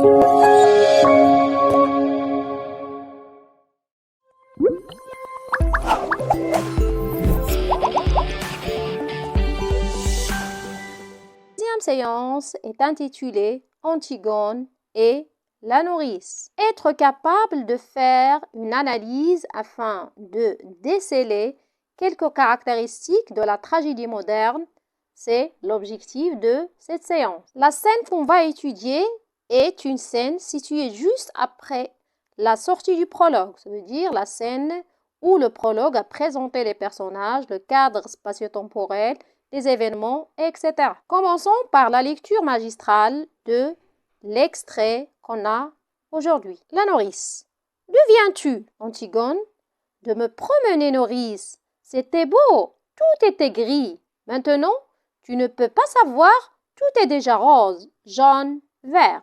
La deuxième séance est intitulée Antigone et la nourrice. Être capable de faire une analyse afin de déceler quelques caractéristiques de la tragédie moderne, c'est l'objectif de cette séance. La scène qu'on va étudier est une scène située juste après la sortie du prologue, ça veut dire la scène où le prologue a présenté les personnages, le cadre spatio-temporel, les événements, etc. Commençons par la lecture magistrale de l'extrait qu'on a aujourd'hui. La nourrice. D'où viens-tu, Antigone? De me promener, nourrice. C'était beau, tout était gris. Maintenant, tu ne peux pas savoir, tout est déjà rose, jaune, vert.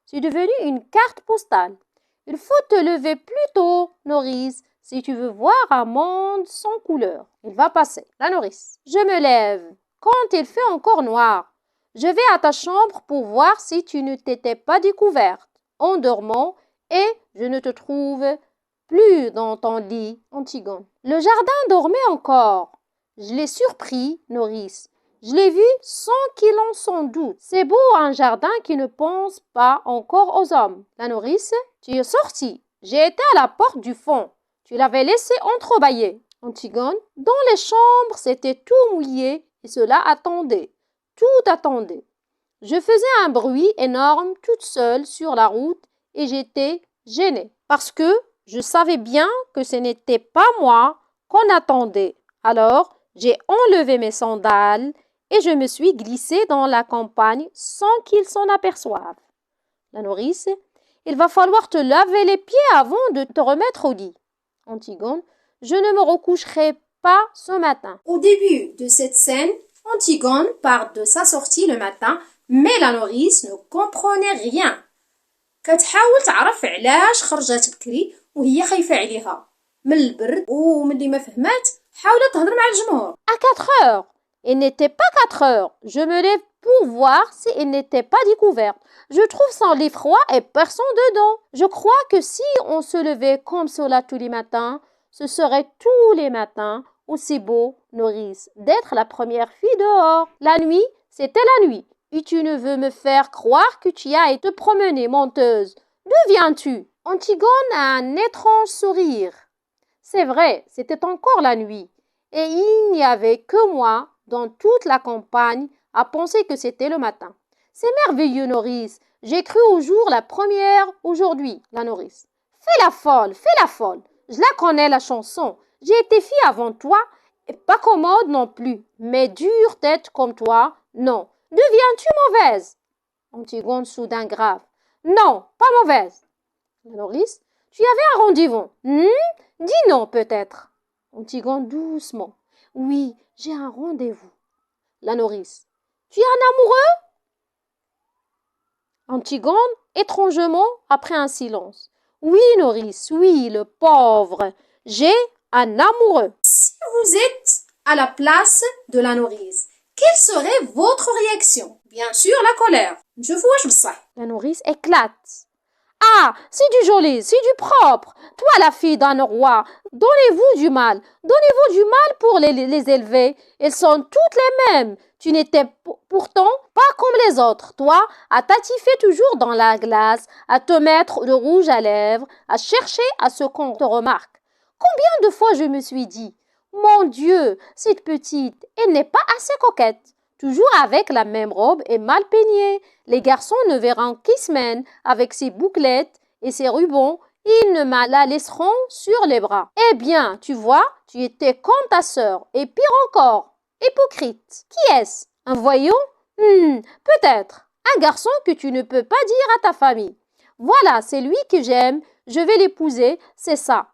C'est devenu une carte postale. Il faut te lever plus tôt, nourrice, si tu veux voir un monde sans couleur. Il va passer. La nourrice. Je me lève quand il fait encore noir. Je vais à ta chambre pour voir si tu ne t'étais pas découverte en dormant et je ne te trouve plus dans ton lit, Antigone. Le jardin dormait encore. Je l'ai surpris, nourrice. Je l'ai vu sans qu'il en s'en doute. C'est beau un jardin qui ne pense pas encore aux hommes. La nourrice, tu es sortie. J'ai été à la porte du fond. Tu l'avais laissé entrebâillée. Antigone, dans les chambres, c'était tout mouillé et cela attendait. Tout attendait. Je faisais un bruit énorme toute seule sur la route et j'étais gênée parce que je savais bien que ce n'était pas moi qu'on attendait. Alors, j'ai enlevé mes sandales et je me suis glissée dans la campagne sans qu'ils s'en aperçoivent. La nourrice, il va falloir te laver les pieds avant de te remettre au lit. Antigone, je ne me recoucherai pas ce matin. Au début de cette scène, Antigone part de sa sortie le matin, mais la nourrice ne comprenait rien. كتحاول تعرف علاش خرجت بكري وهي خايفة عليها من البرد وملي ما فهمات حاولت تهضر مع الجمهور. À 4 heures. Il n'était pas 4 heures. Je me lève pour voir si il n'était pas découverte. Je trouve son lit froid et personne dedans. Je crois que si on se levait comme cela tous les matins, ce serait tous les matins aussi beau, nourrice, d'être la première fille dehors. La nuit, c'était la nuit. Et tu ne veux me faire croire que tu as été te promener, menteuse. D'où viens-tu? Antigone a un étrange sourire. C'est vrai, c'était encore la nuit. Et il n'y avait que moi dans toute la campagne à penser que c'était le matin. C'est merveilleux, nourrice. J'ai cru au jour la première aujourd'hui, la nourrice. Fais la folle, fais la folle. Je la connais, la chanson. J'ai été fille avant toi, et pas commode non plus, mais dure tête comme toi, non. Deviens-tu mauvaise? Antigone soudain grave. Non, pas mauvaise. La nourrice, tu avais un rendez-vous. Dis non peut-être. Antigone doucement. Oui, j'ai un rendez-vous. La nourrice, tu es un amoureux? Antigone, étrangement, après un silence. Oui, nourrice, oui, le pauvre. J'ai un amoureux. Si vous êtes à la place de la nourrice, quelle serait votre réaction? Bien sûr, la colère. Je vois, je sais. La nourrice éclate. Ah, c'est du joli, c'est du propre. Toi, la fille d'un roi, donnez-vous du mal. Donnez-vous du mal pour les élever. Elles sont toutes les mêmes. Tu n'étais pourtant pas comme les autres. Toi, à t'attifer toujours dans la glace, à te mettre de rouge à lèvres, à chercher à ce qu'on te remarque. Combien de fois je me suis dit, mon Dieu, cette petite, elle n'est pas assez coquette. Toujours avec la même robe et mal peignée. Les garçons ne verront qu'une semaine avec ses bouclettes et ses rubans. Ils ne me la laisseront sur les bras. Eh bien, tu vois, tu étais comme ta sœur. Et pire encore, hypocrite. Qui est-ce? Un voyou? Peut-être. Un garçon que tu ne peux pas dire à ta famille. Voilà, c'est lui que j'aime. Je vais l'épouser. C'est ça.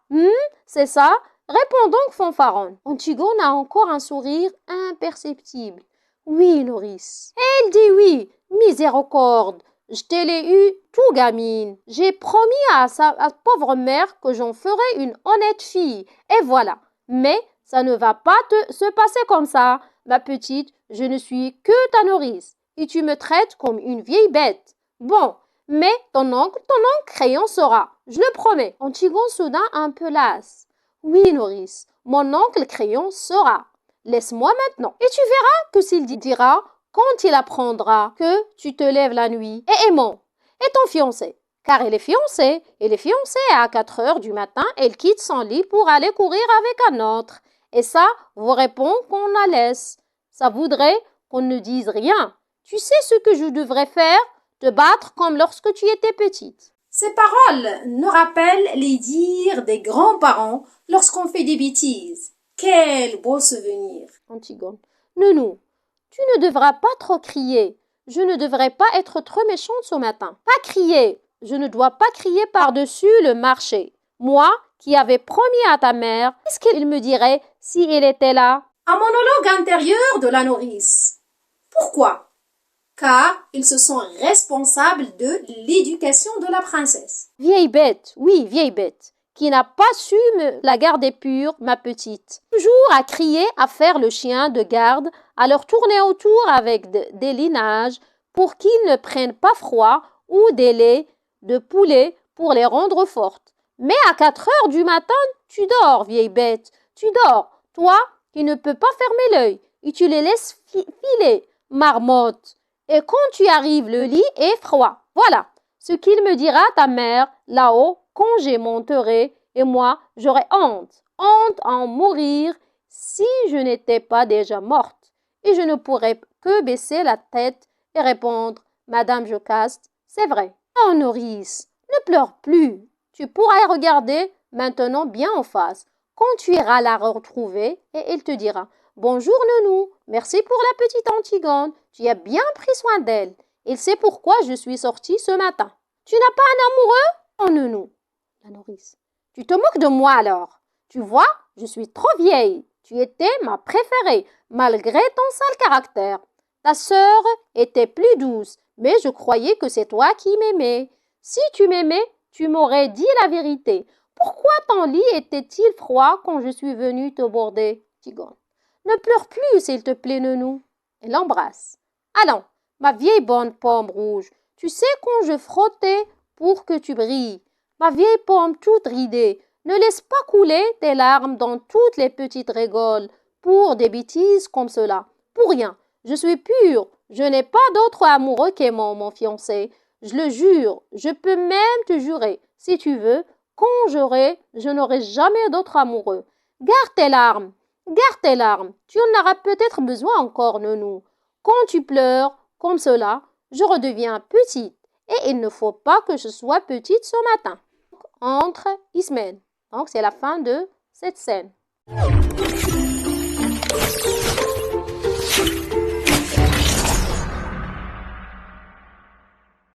C'est ça? Réponds donc, fanfaronne. Antigone a encore un sourire imperceptible. Oui, nourrice. Elle dit oui. Miséricorde. Je te l'ai eu tout gamine. J'ai promis à sa pauvre mère que j'en ferai une honnête fille. Et voilà. Mais ça ne va pas se passer comme ça. Ma petite, je ne suis que ta nourrice. Et tu me traites comme une vieille bête. Bon, Mais ton oncle crayon saura, je le promets. Antigone soudain un peu lasse. Oui, nourrice, mon oncle crayon saura. Laisse-moi maintenant. Et tu verras que s'il dira, quand il apprendra que tu te lèves la nuit et aimant, et ton fiancé. Car elle est fiancée à 4 heures du matin, elle quitte son lit pour aller courir avec un autre. Et ça vous répond qu'on la laisse. Ça voudrait qu'on ne dise rien. Tu sais ce que je devrais faire? Te battre comme lorsque tu étais petite. Ces paroles nous rappellent les dires des grands-parents lorsqu'on fait des bêtises. Quel beau souvenir! Antigone. Nounou, tu ne devras pas trop crier. Je ne devrais pas être trop méchante ce matin. Pas crier. Je ne dois pas crier par-dessus le marché. Moi, qui avais promis à ta mère, qu'est-ce qu'il me dirait si elle était là? Un monologue intérieur de la nourrice. Pourquoi? Car ils se sont responsables de l'éducation de la princesse. Vieille bête, oui, vieille bête, qui n'a pas su me la garder pure, ma petite. Toujours à crier, à faire le chien de garde, à leur tourner autour avec des linages pour qu'ils ne prennent pas froid ou des laits de poulet pour les rendre fortes. Mais à 4 heures du matin, tu dors, vieille bête, tu dors, toi qui ne peux pas fermer l'œil, et tu les laisses filer, marmotte. Et quand tu arrives, le lit est froid. Voilà ce qu'il me dira ta mère là-haut quand je monterai, et moi j'aurai honte à en mourir si je n'étais pas déjà morte. Et je ne pourrais que baisser la tête et répondre, Madame Jocaste, c'est vrai. Oh nourrice, ne pleure plus. Tu pourras regarder maintenant bien en face. Quand tu iras la retrouver, et elle te dira, bonjour Nounou, merci pour la petite Antigone, tu as bien pris soin d'elle. Il sait pourquoi je suis sortie ce matin. Tu n'as pas un amoureux? Oh Nounou, la nourrice. Tu te moques de moi alors. Tu vois, je suis trop vieille. Tu étais ma préférée, malgré ton sale caractère. Ta sœur était plus douce, mais je croyais que c'est toi qui m'aimais. Si tu m'aimais, tu m'aurais dit la vérité. Pourquoi ton lit était-il froid quand je suis venue te border? Antigone. Ne pleure plus, s'il te plaît, Nounou. Elle l'embrasse. Allons, ma vieille bonne pomme rouge, tu sais quand je frottais pour que tu brilles. Ma vieille pomme toute ridée, ne laisse pas couler tes larmes dans toutes les petites rigoles pour des bêtises comme cela. Pour rien. Je suis pure. Je n'ai pas d'autre amoureux qu'aimant mon fiancé. Je le jure. Je peux même te jurer, si tu veux, quand je n'aurai jamais d'autre amoureux. Garde tes larmes. Garde tes larmes. Tu en auras peut-être besoin encore, Nounou. Quand tu pleures comme cela, je redeviens petite. Et il ne faut pas que je sois petite ce matin. Entre Ismène. Donc, c'est la fin de cette scène.